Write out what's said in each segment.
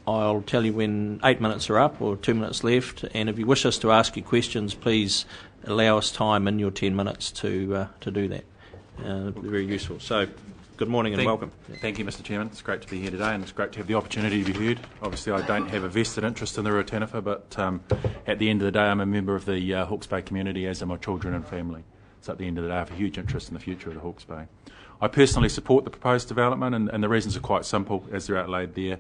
I'll tell you when 8 minutes are up or 2 minutes left, and if you wish us to ask you questions, please allow us time in your 10 minutes to do that. Very useful. So, good morning and welcome. Thank you, Mr. Chairman. It's great to be here today, and it's great to have the opportunity to be heard. Obviously, I don't have a vested interest in the Ruataniwha, but at the end of the day, I'm a member of the Hawke's Bay community, as are my children and family. So at the end of the day, I have a huge interest in the future of the Hawke's Bay. I personally support the proposed development, and the reasons are quite simple, as they're outlaid there.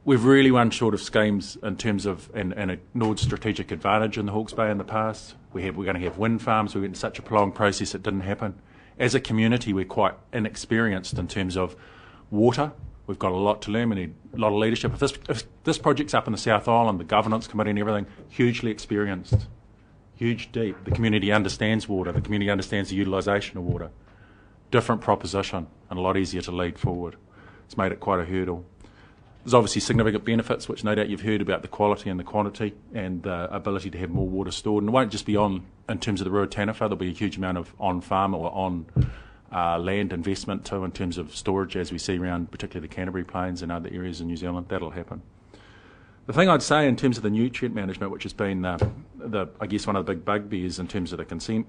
We've really run short of schemes in terms of and ignored strategic advantage in the Hawke's Bay in the past. We're going to have wind farms. We went in such a prolonged process it didn't happen. As a community, we're quite inexperienced in terms of water. We've got a lot to learn. We need a lot of leadership. If this project's up in the South Island, the governance committee and everything, hugely experienced, huge, deep. The community understands water. The community understands the utilisation of water. Different proposition and a lot easier to lead forward. It's made it quite a hurdle. There's obviously significant benefits, which no doubt you've heard about, the quality and the quantity and the ability to have more water stored. And it won't just be in terms of the Ruataniwha, there'll be a huge amount of on-farm or on land investment too in terms of storage, as we see around particularly the Canterbury Plains and other areas in New Zealand. That'll happen. The thing I'd say in terms of the nutrient management, which has been I guess one of the big bugbears in terms of the consent,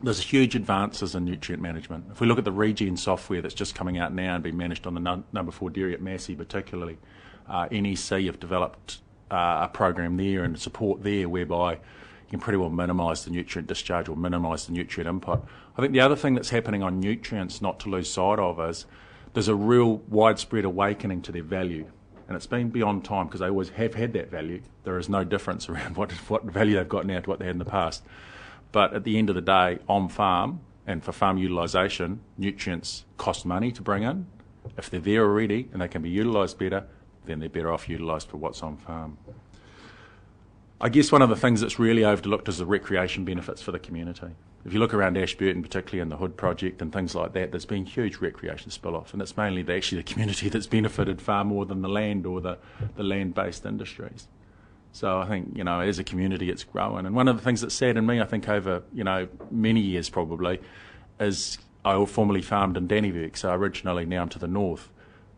there's huge advances in nutrient management. If we look at the regen software that's just coming out now and being managed on the number 4 dairy at Massey particularly, NEC have developed a program there and support there whereby you can pretty well minimise the nutrient discharge or minimise the nutrient input. I think the other thing that's happening on nutrients not to lose sight of is there's a real widespread awakening to their value. And it's been beyond time because they always have had that value. There is no difference around what value they've got now to what they had in the past. But at the end of the day, on farm and for farm utilisation, nutrients cost money to bring in. If they're there already and they can be utilised better, then they're better off utilised for what's on farm. I guess one of the things that's really overlooked is the recreation benefits for the community. If you look around Ashburton, particularly in the Hood project and things like that, there's been huge recreation spill-off, and it's mainly actually the community that's benefited far more than the land or the land-based industries. So I think, as a community, it's growing. And one of the things that's saddened me, I think, over, many years probably, is I formerly farmed in Dannevirke, so originally now I'm to the north.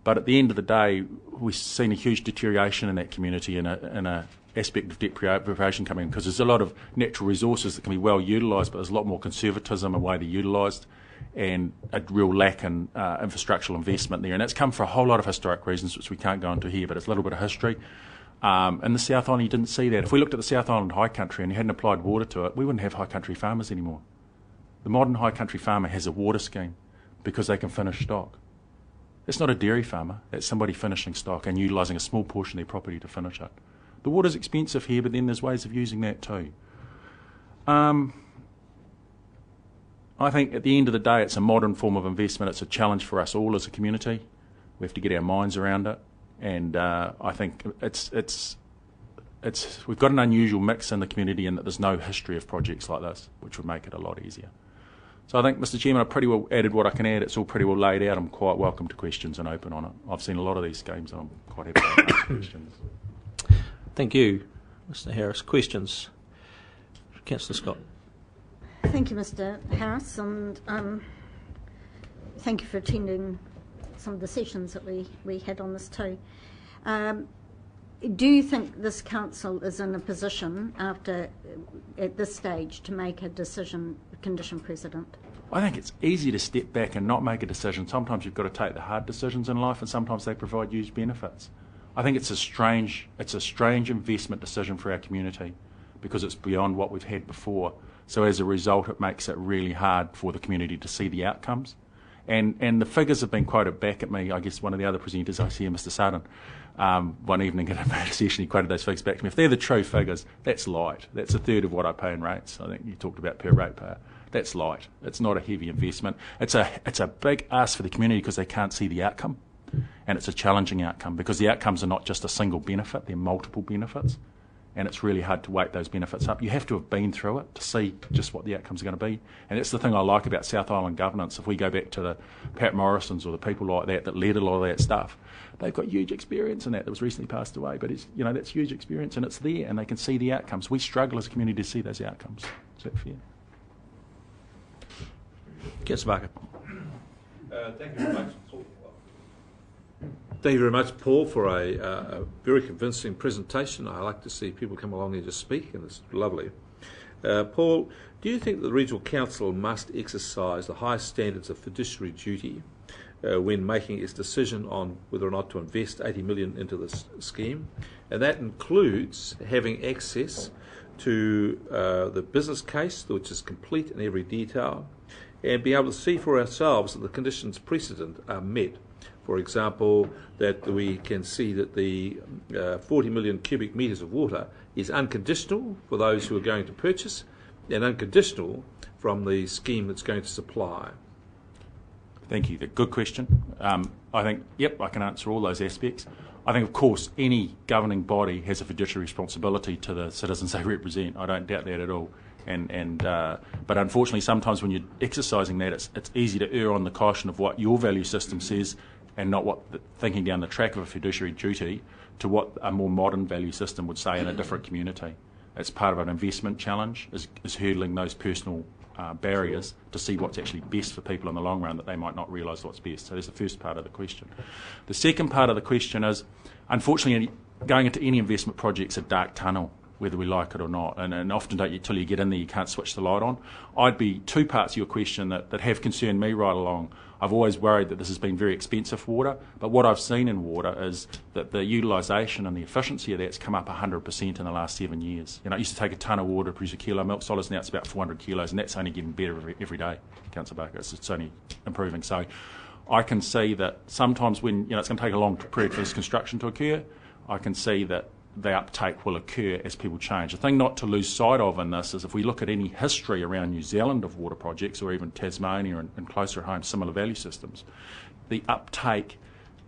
But at the end of the day, we've seen a huge deterioration in that community in a aspect of deprivation coming in, because there's a lot of natural resources that can be well utilised, but there's a lot more conservatism in the way they're utilised and a real lack in infrastructural investment there. And that's come for a whole lot of historic reasons, which we can't go into here, but it's a little bit of history. In the South Island, you didn't see that. If we looked at the South Island high country and you hadn't applied water to it, we wouldn't have high country farmers anymore. The modern high country farmer has a water scheme because they can finish stock. It's not a dairy farmer, it's somebody finishing stock and utilising a small portion of their property to finish it. The water's expensive here, but then there's ways of using that too. I think at the end of the day, it's a modern form of investment. It's a challenge for us all as a community. We have to get our minds around it. And I think we've got an unusual mix in the community in that there's no history of projects like this, which would make it a lot easier. So I think, Mr. Chairman, I've pretty well added what I can add. It's all pretty well laid out. I'm quite welcome to questions and open on it. I've seen a lot of these schemes and I'm quite happy to ask questions. Thank you, Mr. Harris. Questions? Councillor Scott. Thank you, Mr. Harris, and thank you for attending some of the sessions that we had on this too. Do you think this council is in a position at this stage to make a decision, condition precedent? I think it's easy to step back and not make a decision. Sometimes you've got to take the hard decisions in life, and sometimes they provide huge benefits. I think it's a strange investment decision for our community because it's beyond what we've had before. So as a result, it makes it really hard for the community to see the outcomes. And the figures have been quoted back at me. I guess one of the other presenters I see, Mr. Sutton, one evening at a session, he quoted those figures back to me. If they're the true figures, that's light. That's a third of what I pay in rates. I think you talked about per ratepayer. That's light. It's not a heavy investment. It's a big ask for the community because they can't see the outcome. And it's a challenging outcome because the outcomes are not just a single benefit, they're multiple benefits. And it's really hard to weight those benefits up. You have to have been through it to see just what the outcomes are going to be. And that's the thing I like about South Island governance. If we go back to the Pat Morrisons or the people like that led a lot of that stuff, they've got huge experience in that was recently passed away. But it's, that's huge experience and it's there and they can see the outcomes. We struggle as a community to see those outcomes. Is that fair? Councillor Barker. Thank you very much. Thank you very much, Paul, for a very convincing presentation. I like to see people come along and just speak, and it's lovely. Paul, do you think that the Regional Council must exercise the highest standards of fiduciary duty when making its decision on whether or not to invest $80 million into this scheme? And that includes having access to the business case, which is complete in every detail, and be able to see for ourselves that the conditions precedent are met. For example, that we can see that the 40 million cubic metres of water is unconditional for those who are going to purchase and unconditional from the scheme that's going to supply. Thank you. Good question. I think, yep, I can answer all those aspects. I think, of course, any governing body has a fiduciary responsibility to the citizens they represent. I don't doubt that at all. But unfortunately, sometimes when you're exercising that, it's easy to err on the caution of what your value system says and not what thinking down the track of a fiduciary duty to what a more modern value system would say in a different community. It's part of an investment challenge, is hurdling those personal barriers to see what's actually best for people in the long run that they might not realise what's best. So that's the first part of the question. The second part of the question is, unfortunately, going into any investment project's a dark tunnel, whether we like it or not, and often till you get in there you can't switch the light on. I'd be two parts of your question that have concerned me right along. I've always worried that this has been very expensive for water, but what I've seen in water is that the utilisation and the efficiency of that's come up 100% in the last 7 years. You know, it used to take a tonne of water to produce a kilo of milk solids, now it's about 400 kilos, and that's only getting better every day, Councillor Barker. It's only improving. So I can see that sometimes when, it's going to take a long period for this construction to occur, I can see that the uptake will occur as people change. The thing not to lose sight of in this is if we look at any history around New Zealand of water projects, or even Tasmania and closer at home, similar value systems, the uptake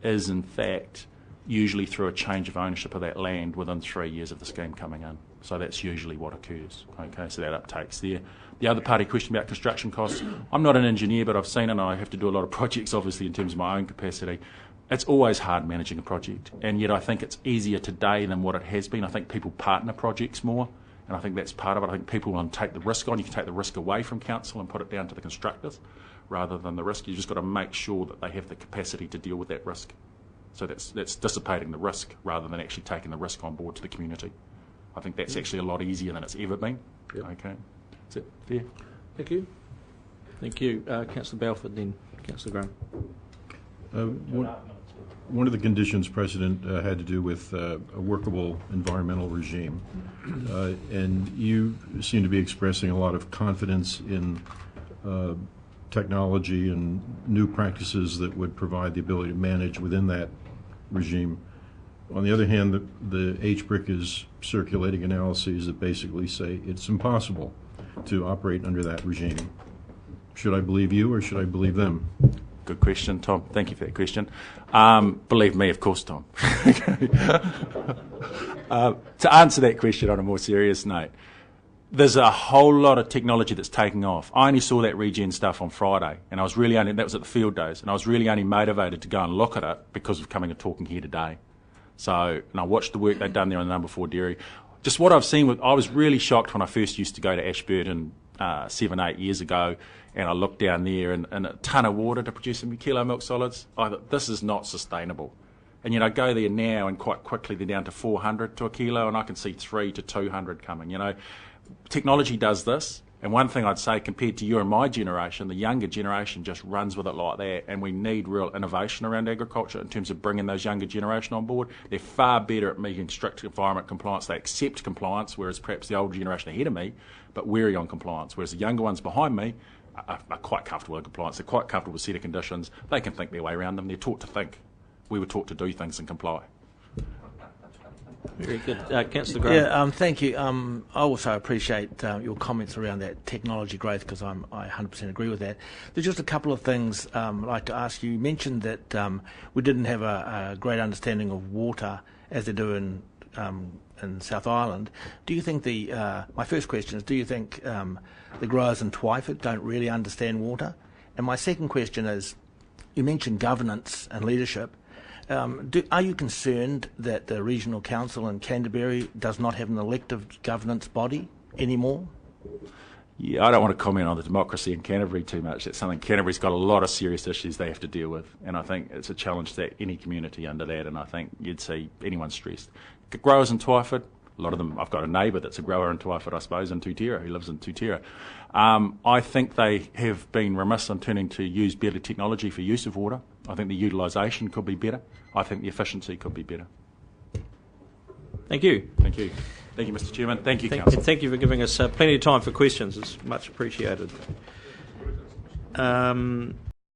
is in fact usually through a change of ownership of that land within 3 years of the scheme coming in. So that's usually what occurs. Okay, so that uptake's there. The other part of your question about construction costs, I'm not an engineer, but I've seen, and I have to do a lot of projects obviously in terms of my own capacity. It's always hard managing a project, and yet I think it's easier today than what it has been. I think people partner projects more, and I think that's part of it. I think people want to take the risk on. You can take the risk away from council and put it down to the constructors rather than the risk. You've just got to make sure that they have the capacity to deal with that risk. So that's dissipating the risk rather than actually taking the risk on board to the community. I think that's actually a lot easier than it's ever been. Yep. Okay. Is that fair? Thank you. Thank you. Councillor Balfour, then Councillor Graham. One of the conditions precedent had to do with a workable environmental regime. And you seem to be expressing a lot of confidence in technology and new practices that would provide the ability to manage within that regime. On the other hand, the HBRC is circulating analyses that basically say it's impossible to operate under that regime. Should I believe you or should I believe them? Good question, Tom. Thank you for that question. Believe me, of course, Tom. To answer that question on a more serious note, there's a whole lot of technology that's taking off. I only saw that regen stuff on Friday, and that was at the field days, and I was really only motivated to go and look at it because of coming and talking here today. And I watched the work they'd done there on the number 4 dairy. Just what I've seen, I was really shocked when I first used to go to Ashburton 7-8 years ago, and I looked down there and a tonne of water to produce a kilo of milk solids. I thought, this is not sustainable. And I go there now and quite quickly they're down to 400 to a kilo, and I can see 300 to 200 coming. Technology does this, and one thing I'd say compared to you and my generation, the younger generation just runs with it like that, and we need real innovation around agriculture in terms of bringing those younger generation on board. They're far better at meeting strict environment compliance. They accept compliance, whereas perhaps the older generation ahead of me, but wary on compliance, whereas the younger ones behind me are quite comfortable in compliance. They're quite comfortable with set of conditions. They can think their way around them. They're taught to think. We were taught to do things and comply. Very good. Councillor Graham. Yeah, thank you. I also appreciate your comments around that technology growth, because I 100% agree with that. There's just a couple of things I'd like to ask you. You mentioned that we didn't have a great understanding of water as they do in South Island. Do you think my first question is, do you think the growers in Twyford don't really understand water? And my second question is, you mentioned governance and leadership. Are you concerned that the Regional Council in Canterbury does not have an elective governance body anymore? Yeah, I don't want to comment on the democracy in Canterbury too much. It's something Canterbury's got a lot of serious issues they have to deal with, and I think it's a challenge that any community under that, and I think you'd see anyone stressed. Growers in Twyford, a lot of them, I've got a neighbour that's a grower in Twyford, I suppose, in Tutera, who lives in Tutera. I think they have been remiss in turning to use better technology for use of water. I think the utilisation could be better. I think the efficiency could be better. Thank you. Thank you. Thank you, Mr Chairman. Thank you, Councillor. Thank you for giving us plenty of time for questions. It's much appreciated.